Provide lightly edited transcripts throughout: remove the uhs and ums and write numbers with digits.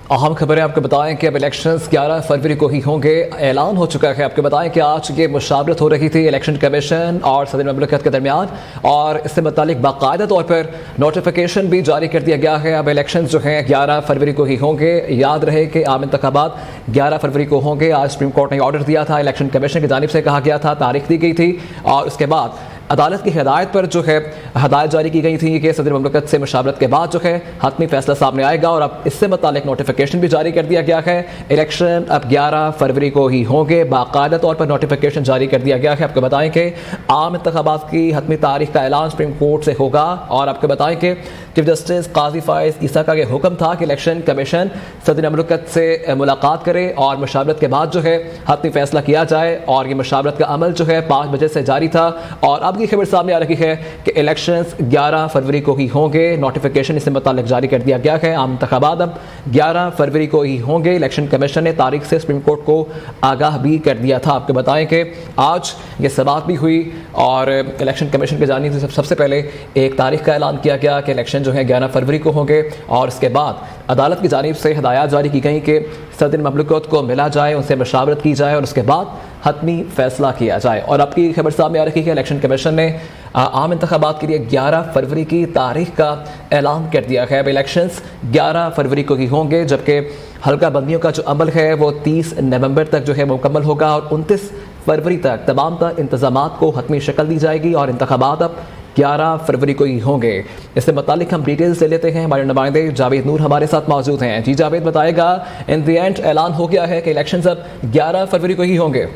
अहम खबरें आपको बताएं कि अब इलेक्शंस 11 फरवरी को ही होंगे। ऐलान हो चुका है। आपको बताएं कि आज ये मुशावरत हो रही थी इलेक्शन कमीशन और सदर ममलकत के दरमियान, और इससे मुतालिक बाकायदा तौर पर नोटिफिकेशन भी जारी कर दिया गया है। अब इलेक्शन जो हैं 11 फरवरी को ही होंगे। याद रहे कि आम इंतखाबात 11 फरवरी को होंगे। आज सुप्रीम कोर्ट ने ऑर्डर दिया था, इलेक्शन कमीशन की जानिब से कहा गया था, तारीख दी गई थी, और उसके बाद अदालत की हिदायत पर जो है हदायत जारी की गई थी कि सदर ममलकत से मुशावरत के बाद जो है हतमी फैसला सामने आएगा, और अब इससे मुतालिक नोटिफिकेशन भी जारी कर दिया गया है। इलेक्शन अब 11 फरवरी को ही होंगे। बाकायदा तौर पर नोटिफिकेशन जारी कर दिया गया है। आपको बताएं कि आम इंतखाबात की हतमी तारीख का ऐलान सुप्रीम कोर्ट से होगा, और आपको बताएं कि चीफ जस्टिस काजी फाइज ईसा का यह हुक्म था कि इलेक्शन कमीशन सदर ममलकत से मुलाकात करे और मुशावरत के बाद जो है हतमी फैसला किया जाए, और ये मुशावरत का अमल जो है 5 बजे से जारी था। और अब की खबर सामने आ रही है कि इलेक्शंस 11 फरवरी को ही होंगे। नोटिफिकेशन इससे मुताल्लिक जारी कर दिया गया है। आम इंतखाबात अब 11 फरवरी को ही होंगे। इलेक्शन कमीशन ने तारीख से सुप्रीम कोर्ट को आगाह भी कर दिया था। आपको बताएं कि आज ये समाअत भी हुई, और इलेक्शन कमीशन की जानिब से सबसे पहले एक तारीख का ऐलान किया गया कि इलेक्शन जो है 11 फरवरी को होंगे, और इसके बाद अदालत की जानिब से हिदायत जारी की गई कि सदर ममलकत को मिला जाए, उनसे मशावरत की जाए, और उसके बाद हतमी फैसला किया जाए। और अब की खबर सामने आ रही है, इलेक्शन कमीशन ने आम इंतखाबात के लिए 11 फरवरी की तारीख का ऐलान कर दिया है। अब इलेक्शंस 11 फरवरी को ही होंगे, जबकि हल्का बंदियों का जो अमल है वो 30 नवंबर तक जो है मुकम्मल होगा, और 29 फरवरी तक तमाम तर इंतजामात को हतमी शक्ल दी जाएगी, और इंतखाबात अब 11 फरवरी को ही होंगे। इससे मुतालिक हम डिटेल्स ले लेते हैं। हमारे नुमाइंदे जावेद नूर हमारे साथ मौजूद हैं। जी जावेद, बताएगा, इन द एंड ऐलान हो गया है कि इलेक्शंस अब 11 फरवरी को ही होंगे।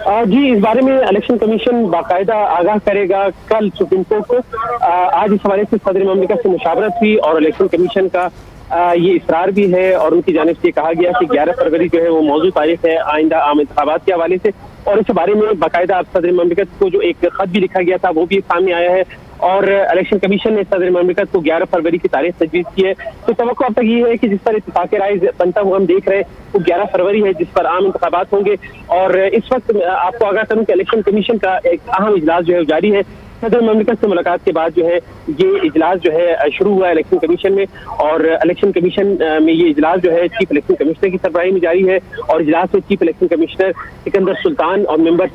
जी, इस बारे में इलेक्शन कमीशन बाकायदा आगाह करेगा कल सुप्रीम कोर्ट को। आज इस हवाले से सदर ममलिकत से मुशावरत हुई, और इलेक्शन कमीशन का ये इसरार भी है, और उनकी जानिब से कहा गया कि 11 फरवरी जो है वो मौजूद तारीख है आइंदा आम इंतखाबात के हवाले से। और इस बारे में बाकायदा अब सदर ममलिकत को जो एक खत भी लिखा गया था वो भी सामने आया है, और इलेक्शन कमीशन ने सदर ममलिकत को 11 फरवरी की तारीख तजवीज़ की है। तो तवक्को अब तक ये है कि जिस पर इत्तेफाक राय बनता हुआ हम देख रहे हैं वो 11 फरवरी है, जिस पर आम इंतखाबात होंगे। और इस वक्त आपको आगाह करूं कि इलेक्शन कमीशन का एक अहम इजलास जो है जारी है। सदर ममलिकत से मुलाकात के बाद जो है ये इजलास जो है शुरू हुआ इलेक्शन कमीशन में, और इलेक्शन कमीशन में ये इजलास जो है चीफ इलेक्शन कमिश्नर की सरबराही में जारी है। और इजलास में chief election commissioner Sikandar Sultan और member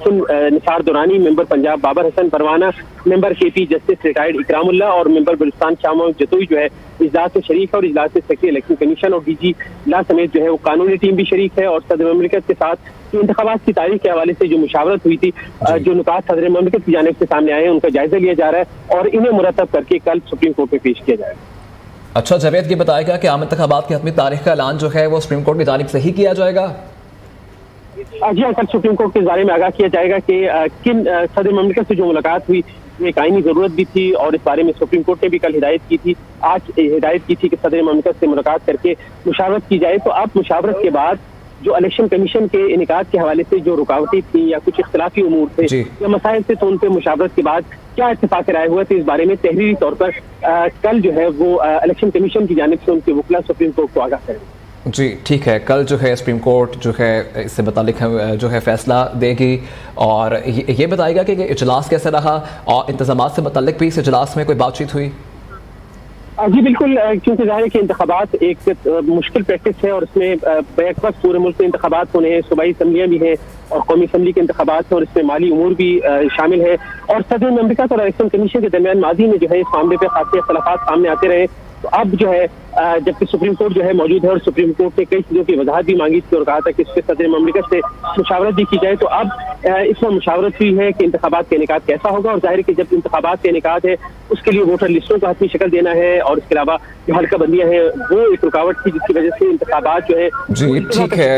Nisar Durrani, member Punjab Babar Hasan Parwana, member KP justice retired Ikramullah और मेंबर बलुचिस्तान शाह जतोई जो है इजलास में शरीक है। और इजलास में सेक्रेटरी इलेक्शन कमीशन और DG ला समेत जो है वो कानूनी टीम भी शरीक है। और सदर ममलिकत के साथ इंतखाबात की तारीख के हवाले से जो मुशावरत हुई थी, जो नुकात सदर ममलिकत की जानिब से सामने आए हैं उनका जायजा लिया जा रहा है, और इन्हें मुरतब करके कल सुप्रीम कोर्ट में पेश किया जाएगा। अच्छा जावेद, ये बताएगा कि आम इंतखाबात की हतमी तारीख का ऐलान जो है वो सुप्रीम कोर्ट की जानिब से ही किया जाएगा? जी हाँ, कल सुप्रीम कोर्ट के बारे में आगाह किया जाएगा कि किन सदर ममलिकत से जो मुलाकात हुई एक आईनी जरूरत भी थी, और इस बारे में सुप्रीम कोर्ट ने भी कल हिदायत की थी। आज हिदायत की थी कि सदर ममलिकत से मुलाकात करके मुशावरत की जाए। तो अब मुशावरत के बाद जो इलेक्शन कमीशन के इनेकाद के हवाले से जो रुकावटें थी या कुछ इख्तिलाफी उमूर थे या मसाइल थे, तो उन पर मुशावरत के बाद क्या इत्तेफाक राय हुआ, तो इस बारे में तहरीरी तौर पर कल जो है वो इलेक्शन कमीशन की जानिब से उनके वकला सुप्रीम कोर्ट को आगाह करेंगे। जी ठीक है, कल जो है सुप्रीम कोर्ट जो है इससे मुतालिक जो है फैसला देगी। और ये बताएगा कि इजलास कैसा रहा, और इंतजामात से मुतालिक भी इस इजलास में कोई बातचीत हुई? जी बिल्कुल, क्योंकि जाहिर है कि इंतखाबात एक मुश्किल प्रैक्टिस है, और इसमें बैक वक्त पूरे मुल्क में इंतखाबात होने हैं, सूबाई असम्बलियाँ भी हैं और कौमी असम्बली के इंतखाबात हैं, और इसमें माली उमूर भी शामिल है। और सदर ममलिकत और इलेक्शन कमीशन के दरमियान माजी में जो है इस मामले पर खासे इख्तिलाफात सामने आते रहे। तो अब जो है जबकि सुप्रीम कोर्ट जो है मौजूद है, और सुप्रीम कोर्ट ने कई चीज़ों की वजाहत भी मांगी थी और कहा था कि इस पर सदर ममलिकत से मुशावरत भी की जाए। तो अब इसमें मुशावरत हुई है कि इंतखाबात का इनेकाद कैसा होगा, और जाहिर है कि जब इंतखाबात का इनेकाद है उसके लिए वोटर लिस्टों को हतमी शक्ल देना है, और इसके अलावा जो हल्का बंदियां हैं वो एक रुकावट थी जिसकी वजह से इंतखाबात जो है। जी ठीक है।